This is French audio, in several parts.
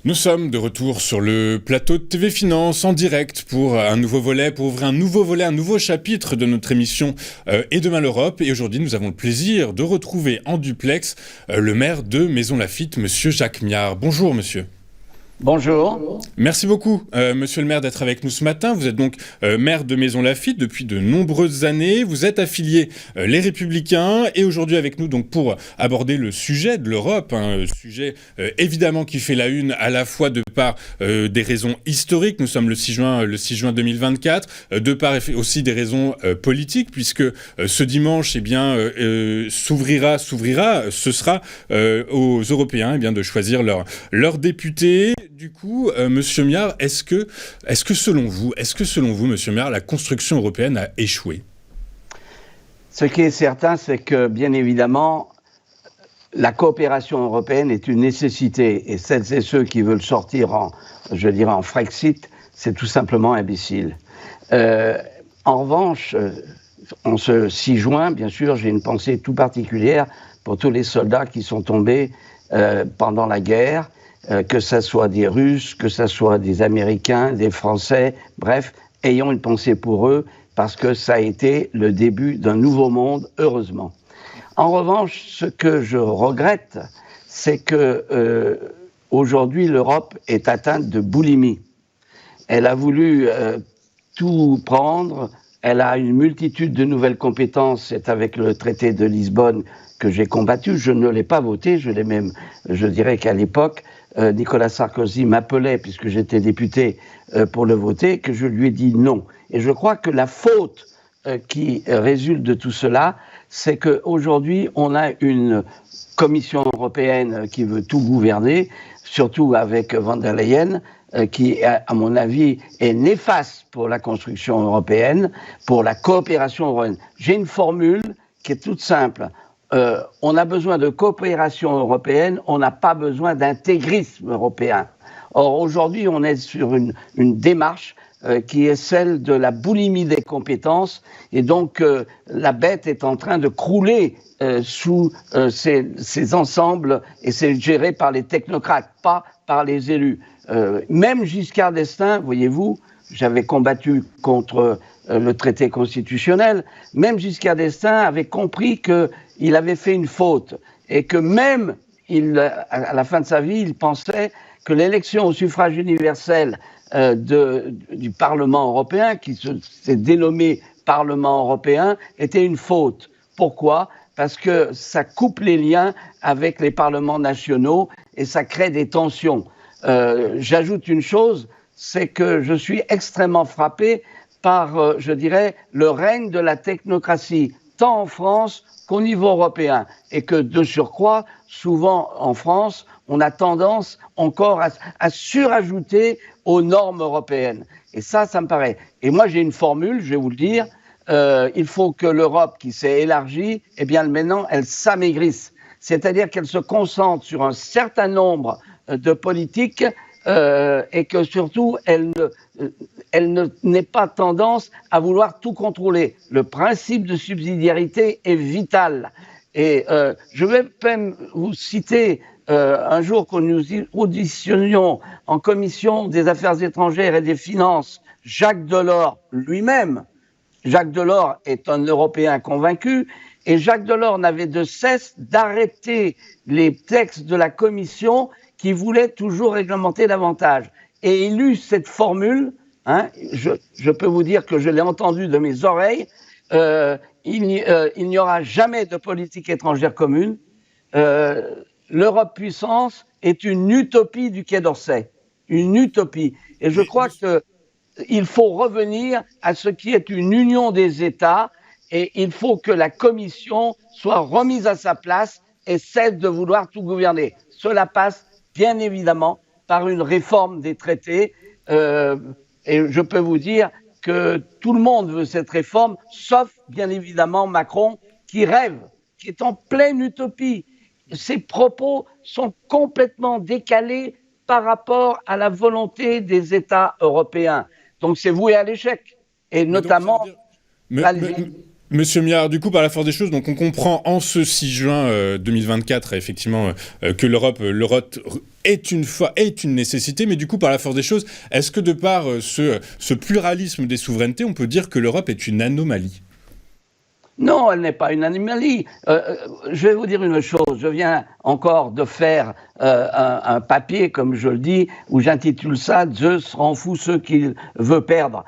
Nous sommes de retour sur le plateau de TV Finance en direct pour un nouveau volet, pour ouvrir un nouveau chapitre de notre émission Et demain l'Europe. Et aujourd'hui, nous avons le plaisir de retrouver en duplex le maire de Maisons-Laffitte, monsieur Jacques Miard. Bonjour, monsieur. Bonjour. Merci beaucoup, monsieur le maire, d'être avec nous ce matin. Vous êtes donc maire de Maisons-Laffitte depuis de nombreuses années. Vous êtes affilié Les Républicains et aujourd'hui avec nous donc pour aborder le sujet de l'Europe, sujet évidemment qui fait la une à la fois de par des raisons historiques. Nous sommes le 6 juin 2024, de par aussi des raisons politiques puisque ce dimanche, s'ouvrira, ce sera aux Européens de choisir leurs députés. Du coup, monsieur Miard, est-ce que selon vous, monsieur Miard, la construction européenne a échoué ? Ce qui est certain, c'est que, bien évidemment, la coopération européenne est une nécessité. Et celles et ceux qui veulent sortir en Frexit, c'est tout simplement imbécile. En revanche, en ce 6 juin, bien sûr, j'ai une pensée tout particulière pour tous les soldats qui sont tombés pendant la guerre, que ce soit des Russes, que ce soit des Américains, des Français, bref, ayons une pensée pour eux, parce que ça a été le début d'un nouveau monde, heureusement. En revanche, ce que je regrette, c'est que aujourd'hui l'Europe est atteinte de boulimie. Elle a voulu tout prendre, elle a une multitude de nouvelles compétences, c'est avec le traité de Lisbonne que j'ai combattu, je ne l'ai pas voté, je dirais qu'à l'époque, Nicolas Sarkozy m'appelait, puisque j'étais député, pour le voter, que je lui ai dit non. Et je crois que la faute qui résulte de tout cela, c'est qu'aujourd'hui, on a une Commission européenne qui veut tout gouverner, surtout avec von der Leyen, qui, à mon avis, est néfaste pour la construction européenne, pour la coopération européenne. J'ai une formule qui est toute simple. On a besoin de coopération européenne, on n'a pas besoin d'intégrisme européen. Or, aujourd'hui, on est sur une démarche qui est celle de la boulimie des compétences, et donc la bête est en train de crouler sous ces ensembles, et c'est géré par les technocrates, pas par les élus. Même Giscard d'Estaing, voyez-vous, j'avais combattu contre le traité constitutionnel, même Giscard d'Estaing avait compris qu'il avait fait une faute et que même à la fin de sa vie, il pensait que l'élection au suffrage universel du Parlement européen, qui s'est dénommé Parlement européen, était une faute. Pourquoi ? Parce que ça coupe les liens avec les parlements nationaux et ça crée des tensions. J'ajoute une chose, c'est que je suis extrêmement frappé par, le règne de la technocratie, tant en France qu'au niveau européen. Et que, de surcroît, souvent en France, on a tendance encore à surajouter aux normes européennes. Et ça me paraît. Et moi, j'ai une formule, je vais vous le dire, il faut que l'Europe qui s'est élargie, maintenant, elle s'amaigrisse. C'est-à-dire qu'elle se concentre sur un certain nombre de politiques et que surtout, elle n'ait pas tendance à vouloir tout contrôler. Le principe de subsidiarité est vital. Et je vais même vous citer un jour que nous auditionnions en commission des affaires étrangères et des finances, Jacques Delors lui-même. Jacques Delors est un Européen convaincu et Jacques Delors n'avait de cesse d'arrêter les textes de la Commission qui voulaient toujours réglementer davantage. Et il eut cette formule, je peux vous dire que je l'ai entendue de mes oreilles, il n'y aura jamais de politique étrangère commune. L'Europe puissance est une utopie du Quai d'Orsay, une utopie. Et je crois qu'il faut revenir à ce qui est une union des États et il faut que la Commission soit remise à sa place et cesse de vouloir tout gouverner. Cela passe bien évidemment par une réforme des traités et je peux vous dire que tout le monde veut cette réforme, sauf bien évidemment Macron qui rêve, qui est en pleine utopie. Ses propos sont complètement décalés par rapport à la volonté des États européens. Donc c'est voué à l'échec. Et notamment... Monsieur Miard, du coup, par la force des choses, donc on comprend en ce 6 juin 2024, effectivement, que l'Europe est une nécessité, mais du coup, par la force des choses, est-ce que de par ce pluralisme des souverainetés, on peut dire que l'Europe est une anomalie ? Non, elle n'est pas une anomalie. Je vais vous dire une chose. Je viens encore de faire un papier, comme je le dis, où j'intitule ça « Zeus rend fou ceux qu'il veut perdre ».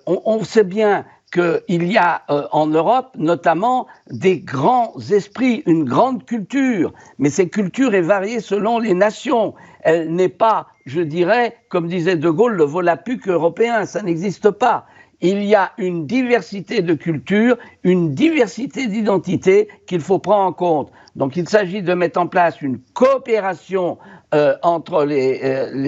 On sait bien qu'il y a en Europe notamment des grands esprits, une grande culture, mais cette culture est variée selon les nations. Elle n'est pas, je dirais, comme disait De Gaulle, le Volapük européen, ça n'existe pas. Il y a une diversité de cultures, une diversité d'identités qu'il faut prendre en compte. Donc il s'agit de mettre en place une coopération entre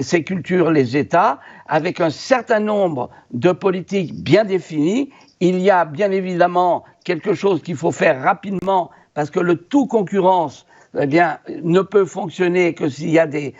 ces cultures, les États, avec un certain nombre de politiques bien définies. Il y a bien évidemment quelque chose qu'il faut faire rapidement parce que le tout concurrence ne peut fonctionner que s'il y a des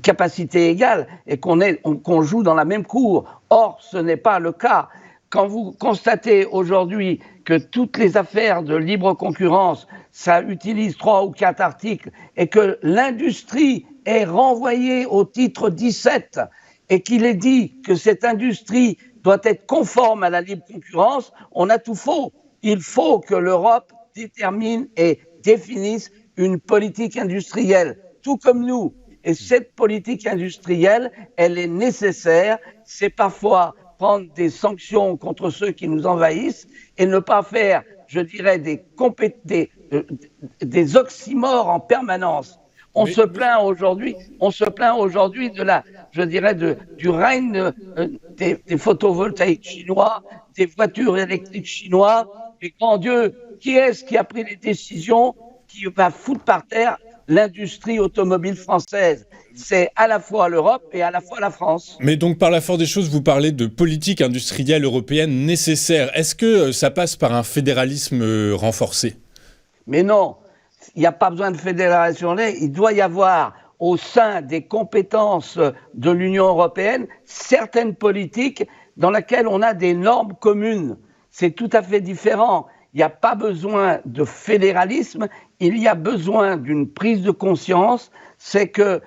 capacités égales et qu'on joue dans la même cour. Or, ce n'est pas le cas. Quand vous constatez aujourd'hui que toutes les affaires de libre concurrence, ça utilise 3 ou 4 articles et que l'industrie est renvoyée au titre 17 et qu'il est dit que cette industrie doit être conforme à la libre concurrence, on a tout faux. Il faut que l'Europe détermine et définisse une politique industrielle, tout comme nous. Et cette politique industrielle, elle est nécessaire. C'est parfois prendre des sanctions contre ceux qui nous envahissent et ne pas faire, je dirais, des oxymores en permanence. On se plaint aujourd'hui de du règne des photovoltaïques chinois, des voitures électriques chinois. Et grand Dieu, qui est-ce qui a pris les décisions qui va foutre par terre l'industrie automobile française? C'est à la fois l'Europe et à la fois la France. Mais donc, par la force des choses, vous parlez de politique industrielle européenne nécessaire. Est-ce que ça passe par un fédéralisme renforcé ? Mais non, il n'y a pas besoin de fédération. Il doit y avoir au sein des compétences de l'Union européenne certaines politiques dans lesquelles on a des normes communes. C'est tout à fait différent. Il n'y a pas besoin de fédéralisme, il y a besoin d'une prise de conscience. C'est que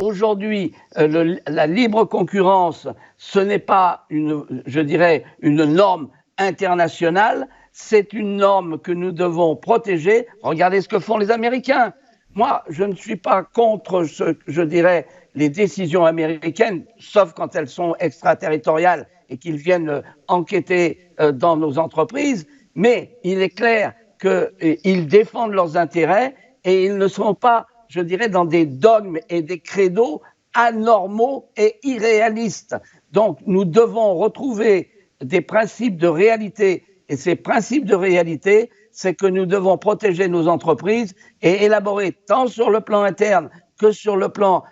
aujourd'hui, la libre concurrence, ce n'est pas une norme internationale, c'est une norme que nous devons protéger. Regardez ce que font les Américains. Moi, je ne suis pas contre les décisions américaines, sauf quand elles sont extraterritoriales et qu'ils viennent enquêter dans nos entreprises. Mais il est clair qu'ils défendent leurs intérêts et ils ne sont pas, dans des dogmes et des credos anormaux et irréalistes. Donc, nous devons retrouver des principes de réalité. Et ces principes de réalité, c'est que nous devons protéger nos entreprises et élaborer tant sur le plan interne que sur le plan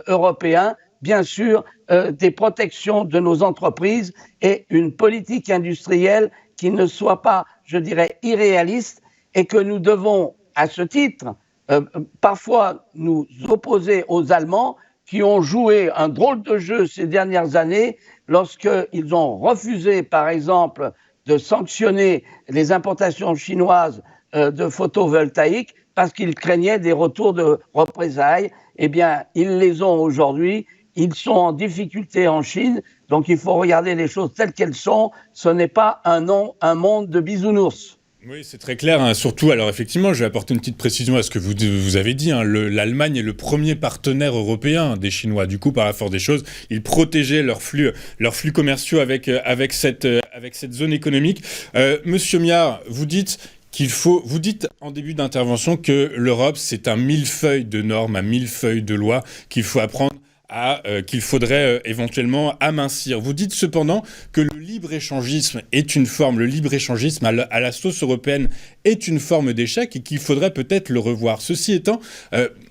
européen, bien sûr, des protections de nos entreprises et une politique industrielle qui ne soit pas, irréaliste et que nous devons, à ce titre, parfois nous opposer aux Allemands qui ont joué un drôle de jeu ces dernières années lorsqu'ils ont refusé, par exemple, de sanctionner les importations chinoises de photovoltaïques parce qu'ils craignaient des retours de représailles. Eh bien, ils les ont aujourd'hui. Ils sont en difficulté en Chine. Donc, il faut regarder les choses telles qu'elles sont. Ce n'est pas un monde de bisounours. Oui, c'est très clair. Hein. Surtout, alors effectivement, je vais apporter une petite précision à ce que vous avez dit. Hein. L'Allemagne est le premier partenaire européen des Chinois. Du coup, par la force des choses, ils protégeaient leurs flux commerciaux avec cette zone économique. Monsieur Miard, vous dites en début d'intervention que l'Europe, c'est un millefeuille de normes, un millefeuille de lois qu'il faut apprendre qu'il faudrait éventuellement amincir. Vous dites cependant que le libre-échangisme à la sauce européenne est une forme d'échec et qu'il faudrait peut-être le revoir. Ceci étant,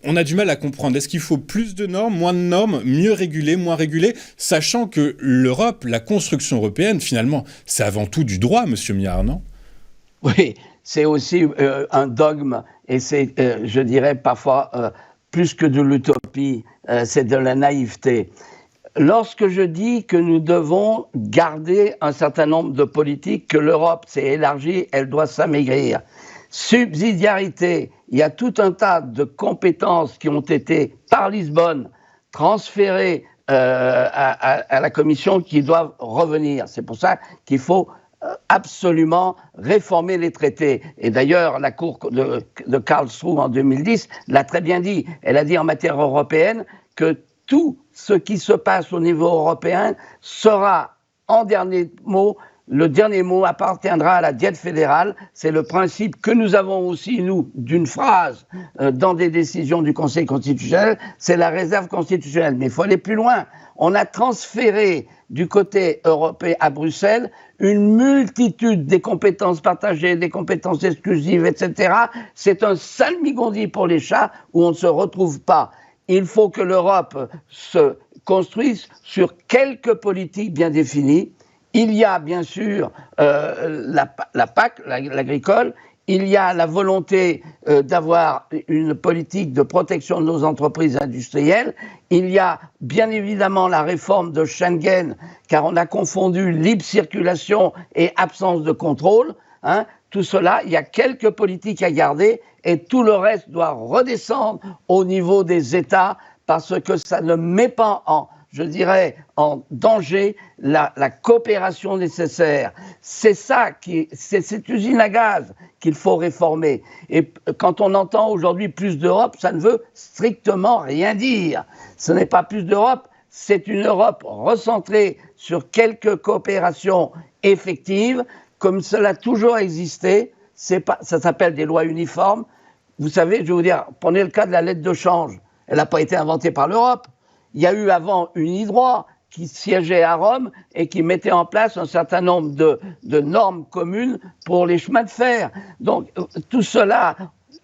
on a du mal à comprendre. Est-ce qu'il faut plus de normes, moins de normes, mieux réguler, moins réguler, sachant que l'Europe, la construction européenne, finalement, c'est avant tout du droit, monsieur Miard, non ? Oui, c'est aussi un dogme et c'est, parfois... plus que de l'utopie, c'est de la naïveté. Lorsque je dis que nous devons garder un certain nombre de politiques, que l'Europe s'est élargie, elle doit s'amaigrir. Subsidiarité, il y a tout un tas de compétences qui ont été, par Lisbonne, transférées à la Commission qui doivent revenir. C'est pour ça qu'il faut absolument réformer les traités. Et d'ailleurs, la Cour de Karlsruhe en 2010 l'a très bien dit. Elle a dit en matière européenne que tout ce qui se passe au niveau européen sera, en dernier mot, le dernier mot appartiendra à la diète fédérale. C'est le principe que nous avons aussi, nous, d'une phrase dans des décisions du Conseil constitutionnel, c'est la réserve constitutionnelle. Mais il faut aller plus loin. On a transféré du côté européen à Bruxelles une multitude des compétences partagées, des compétences exclusives, etc. C'est un salmigondis pour les chats où on ne se retrouve pas. Il faut que l'Europe se construise sur quelques politiques bien définies. Il y a bien sûr la PAC, l'agricole, il y a la volonté d'avoir une politique de protection de nos entreprises industrielles, il y a bien évidemment la réforme de Schengen, car on a confondu libre circulation et absence de contrôle. Hein. Tout cela, il y a quelques politiques à garder et tout le reste doit redescendre au niveau des États parce que ça ne met pas en danger la coopération nécessaire. C'est c'est cette usine à gaz qu'il faut réformer. Et quand on entend aujourd'hui plus d'Europe, ça ne veut strictement rien dire. Ce n'est pas plus d'Europe, c'est une Europe recentrée sur quelques coopérations effectives, comme cela a toujours existé. Ça s'appelle des lois uniformes. Vous savez, je vais vous dire, prenez le cas de la lettre de change. Elle n'a pas été inventée par l'Europe. Il y a eu avant une UNIDROIT qui siégeait à Rome et qui mettait en place un certain nombre de normes communes pour les chemins de fer. Donc tout cela,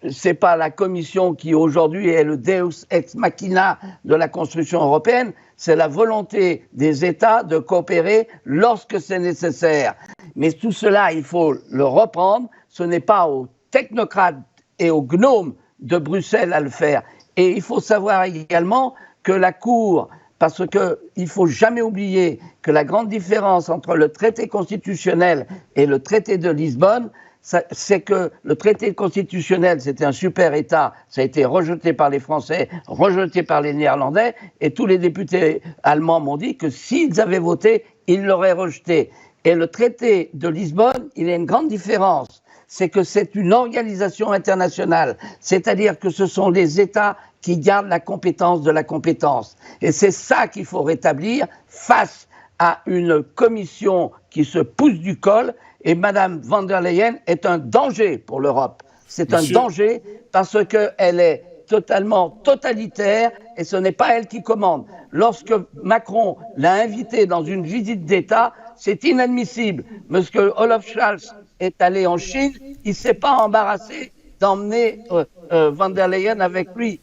c'est pas la Commission qui aujourd'hui est le Deus ex machina de la construction européenne, c'est la volonté des États de coopérer lorsque c'est nécessaire. Mais tout cela, il faut le reprendre. Ce n'est pas aux technocrates et aux gnomes de Bruxelles à le faire. Et il faut savoir également que la Cour, parce qu'il ne faut jamais oublier que la grande différence entre le traité constitutionnel et le traité de Lisbonne, c'est que le traité constitutionnel, c'était un super État, ça a été rejeté par les Français, rejeté par les Néerlandais, et tous les députés allemands m'ont dit que s'ils avaient voté, ils l'auraient rejeté. Et le traité de Lisbonne, il y a une grande différence. C'est que c'est une organisation internationale, c'est-à-dire que ce sont les États qui gardent la compétence de la compétence. Et c'est ça qu'il faut rétablir face à une commission qui se pousse du col. Et Mme von der Leyen est un danger pour l'Europe. C'est un danger parce qu'elle est totalement totalitaire et ce n'est pas elle qui commande. Lorsque Macron l'a invitée dans une visite d'État, c'est inadmissible. Lorsque Olaf Scholz est allé en Chine, il ne s'est pas embarrassé d'emmener von der Leyen avec lui.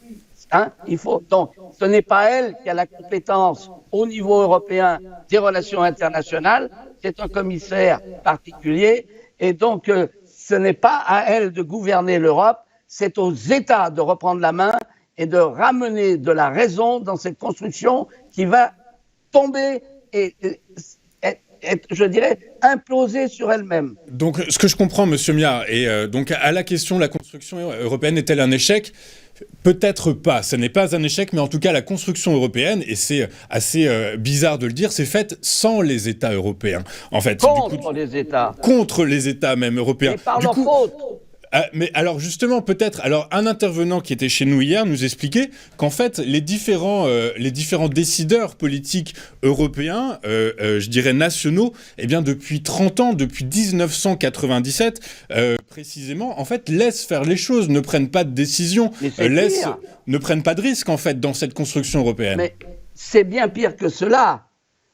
Hein, donc, ce n'est pas elle qui a la compétence au niveau européen des relations internationales, c'est un commissaire particulier, et donc ce n'est pas à elle de gouverner l'Europe, c'est aux États de reprendre la main et de ramener de la raison dans cette construction qui va tomber et je dirais, imploser sur elle-même. Donc, ce que je comprends, Monsieur Miard, et donc à la question, la construction européenne est-elle un échec ? Peut-être pas, ce n'est pas un échec, mais en tout cas, la construction européenne, et c'est assez bizarre de le dire, c'est faite sans les États européens. En fait, contre les États. Contre les États même européens. Et par leur faute. Mais alors justement, peut-être, alors un intervenant qui était chez nous hier nous expliquait qu'en fait, les différents décideurs politiques européens, je dirais nationaux, eh bien depuis 30 ans, depuis 1997, précisément, en fait, laissent faire les choses, ne prennent pas de décisions, ne prennent pas de risques, en fait, dans cette construction européenne. Mais c'est bien pire que cela.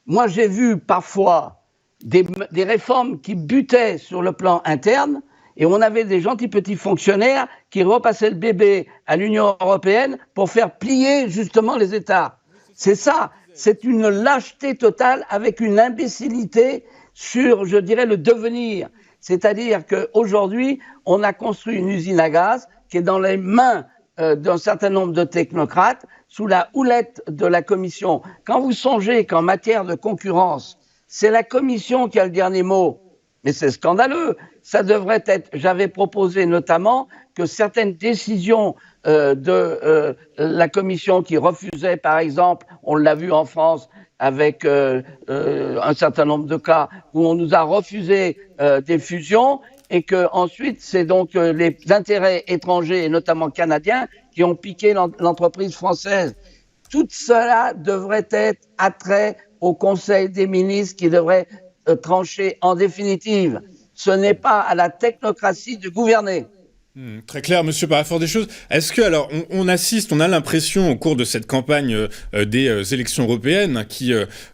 Moi, j'ai vu parfois des réformes qui butaient sur le plan interne, et on avait des gentils petits fonctionnaires qui repassaient le bébé à l'Union européenne pour faire plier justement les États. C'est ça, c'est une lâcheté totale avec une imbécilité sur, je dirais, le devenir. C'est-à-dire qu'aujourd'hui, on a construit une usine à gaz qui est dans les mains d'un certain nombre de technocrates sous la houlette de la Commission. Quand vous songez qu'en matière de concurrence, c'est la Commission qui a le dernier mot, mais c'est scandaleux. Ça devrait être. J'avais proposé notamment que certaines décisions de la Commission qui refusait, par exemple, on l'a vu en France avec un certain nombre de cas où on nous a refusé des fusions et que ensuite c'est donc les intérêts étrangers et notamment canadiens qui ont piqué l'entreprise française. Tout cela devrait être attrait au Conseil des ministres qui devrait trancher en définitive. Ce n'est pas à la technocratie de gouverner. Très clair, monsieur Parafort des choses. Est-ce que, alors, on assiste, on a l'impression au cours de cette campagne des élections européennes,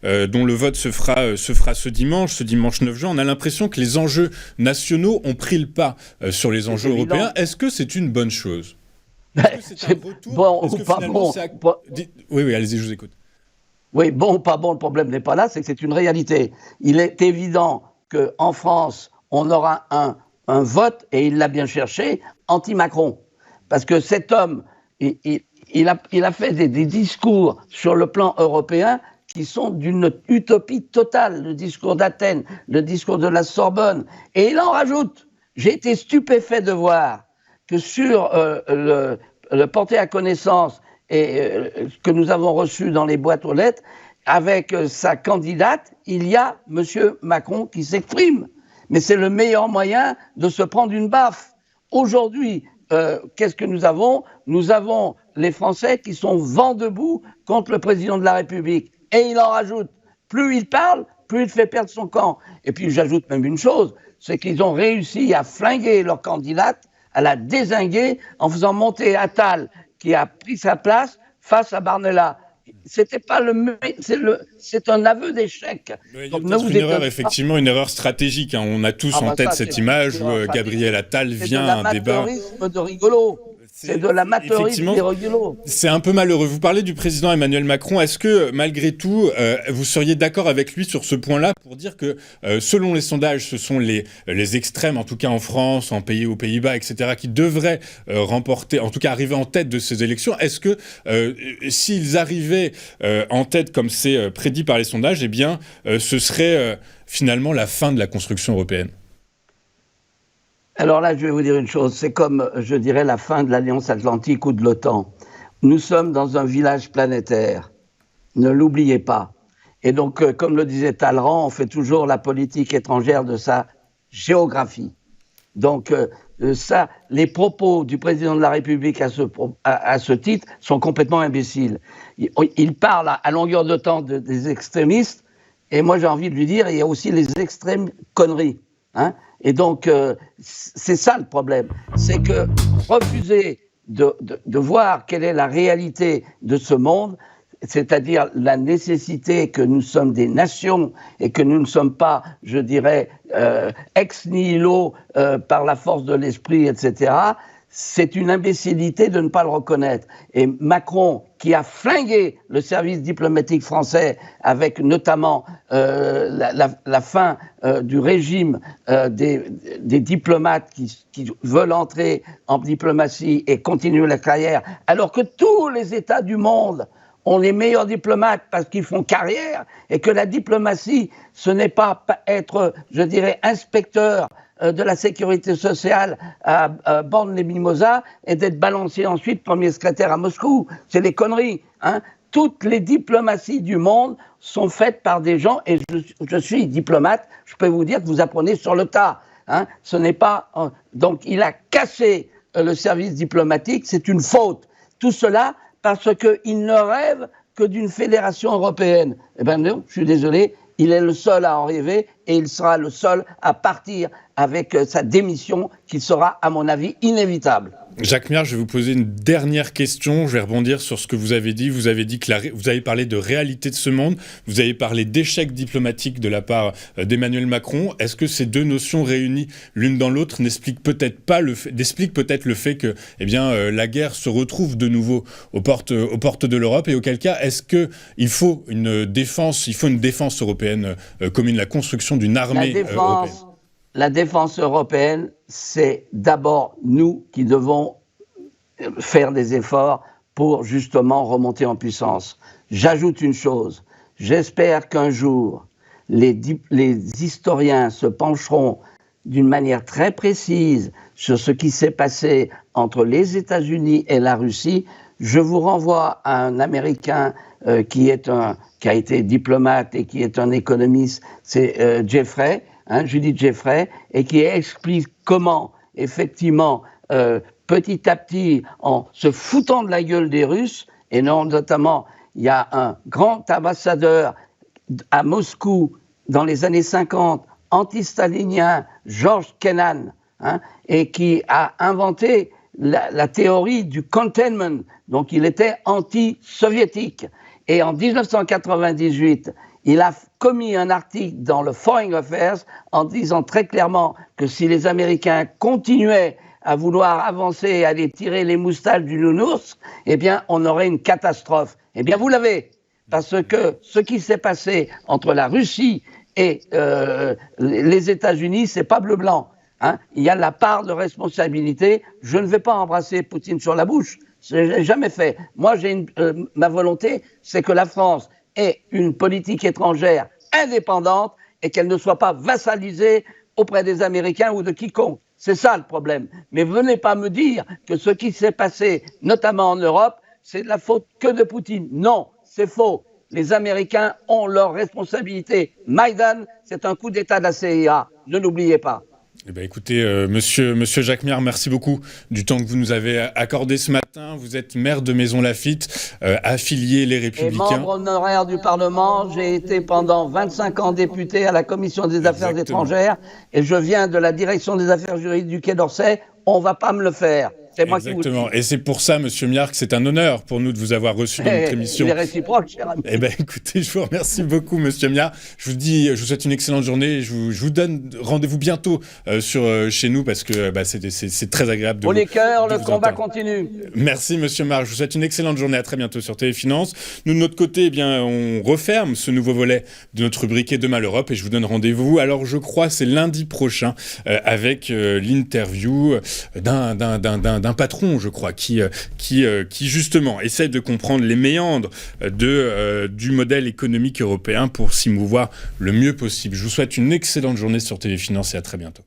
dont le vote se fera ce dimanche 9 juin, on a l'impression que les enjeux nationaux ont pris le pas sur les enjeux européens. Est-ce que c'est une bonne chose? Est-ce que c'est un retour? Bon ou pas bon? Oui, allez-y, je vous écoute. Oui, bon ou pas bon, le problème n'est pas là, c'est que c'est une réalité. Il est évident qu'en France, on aura un vote, et il l'a bien cherché, anti-Macron. Parce que cet homme, il a fait des discours sur le plan européen qui sont d'une utopie totale. Le discours d'Athènes, le discours de la Sorbonne. Et il en rajoute. J'ai été stupéfait de voir que sur le porté à connaissance que nous avons reçu dans les boîtes aux lettres, avec sa candidate, il y a M. Macron qui s'exprime. Mais c'est le meilleur moyen de se prendre une baffe. Aujourd'hui, qu'est-ce que nous avons? Nous avons les Français qui sont vent debout contre le président de la République. Et il en rajoute. Plus il parle, plus il fait perdre son camp. Et puis j'ajoute même une chose, c'est qu'ils ont réussi à flinguer leur candidate, à la dézinguer en faisant monter Attal, qui a pris sa place face à Barnella. C'était pas c'est un aveu d'échec. Donc une erreur, effectivement, une erreur stratégique. Hein. On a tous en tête cette image où Gabriel Attal vient à un débat. C'est de l'amateurisme de rigolo. C'est de l'amateurisme des rigolos. C'est un peu malheureux. Vous parlez du président Emmanuel Macron. Est-ce que, malgré tout, vous seriez d'accord avec lui sur ce point-là pour dire que, selon les sondages, ce sont les extrêmes, en tout cas en France, aux Pays-Bas, etc., qui devraient remporter, en tout cas arriver en tête de ces élections. Est-ce que, s'ils arrivaient en tête comme c'est prédit par les sondages, eh bien, ce serait finalement la fin de la construction européenne? Alors là, je vais vous dire une chose, c'est comme, je dirais, la fin de l'Alliance Atlantique ou de l'OTAN. Nous sommes dans un village planétaire, ne l'oubliez pas. Et donc, comme le disait Talleyrand, on fait toujours la politique étrangère de sa géographie. Donc, les propos du président de la République à ce titre sont complètement imbéciles. Il parle à longueur de temps des extrémistes, et moi j'ai envie de lui dire, il y a aussi les extrêmes conneries. Hein. Et donc, c'est ça le problème. C'est que refuser de voir quelle est la réalité de ce monde, c'est-à-dire la nécessité que nous sommes des nations et que nous ne sommes pas, je dirais, ex nihilo par la force de l'esprit, etc., c'est une imbécilité de ne pas le reconnaître. Et Macron, qui a flingué le service diplomatique français avec notamment la fin du régime des diplomates qui veulent entrer en diplomatie et continuer la carrière, alors que tous les États du monde ont les meilleurs diplomates parce qu'ils font carrière, et que la diplomatie, ce n'est pas être, je dirais, inspecteur de la sécurité sociale à Borne-les-Mimosas et d'être balancé ensuite premier secrétaire à Moscou. C'est des conneries. Hein. Toutes les diplomaties du monde sont faites par des gens, et je suis diplomate, je peux vous dire que vous apprenez sur le tas. Hein. Ce n'est pas... donc il a cassé le service diplomatique, c'est une faute. Tout cela parce qu'il ne rêve que d'une fédération européenne. Eh bien non, je suis désolé, il est le seul à en rêver, et il sera le seul à partir avec sa démission qui sera, à mon avis, inévitable. Jacques Miard, je vais vous poser une dernière question. Je vais rebondir sur ce que vous avez dit. Vous avez dit que vous avez parlé de réalité de ce monde. Vous avez parlé d'échec diplomatique de la part d'Emmanuel Macron. Est-ce que ces deux notions réunies l'une dans l'autre n'expliquent peut-être le fait que, eh bien, la guerre se retrouve de nouveau aux portes de l'Europe, et auquel cas, est-ce que il faut une défense européenne commune, la construction d'une armée européenne? La défense européenne, c'est d'abord nous qui devons faire des efforts pour justement remonter en puissance. J'ajoute une chose, j'espère qu'un jour, les historiens se pencheront d'une manière très précise sur ce qui s'est passé entre les États-Unis et la Russie. Je vous renvoie à un Américain qui a été diplomate et qui est un économiste, c'est Jeffrey, Judith Jeffrey, et qui explique comment, effectivement, petit à petit, en se foutant de la gueule des Russes, et notamment, il y a un grand ambassadeur à Moscou dans les années 50, anti-stalinien, George Kennan, et qui a inventé la théorie du containment, donc il était anti-soviétique. Et en 1998, il a commis un article dans le Foreign Affairs en disant très clairement que si les Américains continuaient à vouloir avancer et aller tirer les moustaches du nounours, eh bien, on aurait une catastrophe. Eh bien, vous l'avez, parce que ce qui s'est passé entre la Russie et les États-Unis, c'est pas bleu-blanc. Il y a la part de responsabilité. Je ne vais pas embrasser Poutine sur la bouche. Je ne l'ai jamais fait. Moi, ma volonté, c'est que la France ait une politique étrangère indépendante et qu'elle ne soit pas vassalisée auprès des Américains ou de quiconque. C'est ça le problème. Mais venez pas me dire que ce qui s'est passé, notamment en Europe, c'est de la faute que de Poutine. Non, c'est faux. Les Américains ont leurs responsabilités. Maïdan, c'est un coup d'État de la CIA. Ne l'oubliez pas. Eh ben écoutez, monsieur Jacquemart, merci beaucoup du temps que vous nous avez accordé ce matin. Vous êtes maire de Maisons-Laffitte, affilié Les Républicains. Et membre honoraire du Parlement. J'ai été pendant 25 ans député à la Commission des Affaires étrangères et je viens de la Direction des Affaires juridiques du Quai d'Orsay. On ne va pas me le faire. C'est moi qui vous le dis. Exactement. Et c'est pour ça, monsieur Miard, que c'est un honneur pour nous de vous avoir reçu dans notre émission. Il est réciproque, cher ami. Eh bien, écoutez, je vous remercie beaucoup, monsieur Miard. Je vous souhaite une excellente journée. Je vous donne rendez-vous bientôt chez nous parce que c'est très agréable de Pour les cœurs, de le vous combat entendre. continue. Merci, monsieur Miard. Je vous souhaite une excellente journée. À très bientôt sur Téléfinance. Nous, de notre côté, eh bien, on referme ce nouveau volet de notre rubrique Et demain l'Europe et je vous donne rendez-vous. Alors, je crois, c'est lundi prochain avec l'interview d'un patron, je crois, qui justement essaie de comprendre les méandres du modèle économique européen pour s'y mouvoir le mieux possible. Je vous souhaite une excellente journée sur Téléfinance et à très bientôt.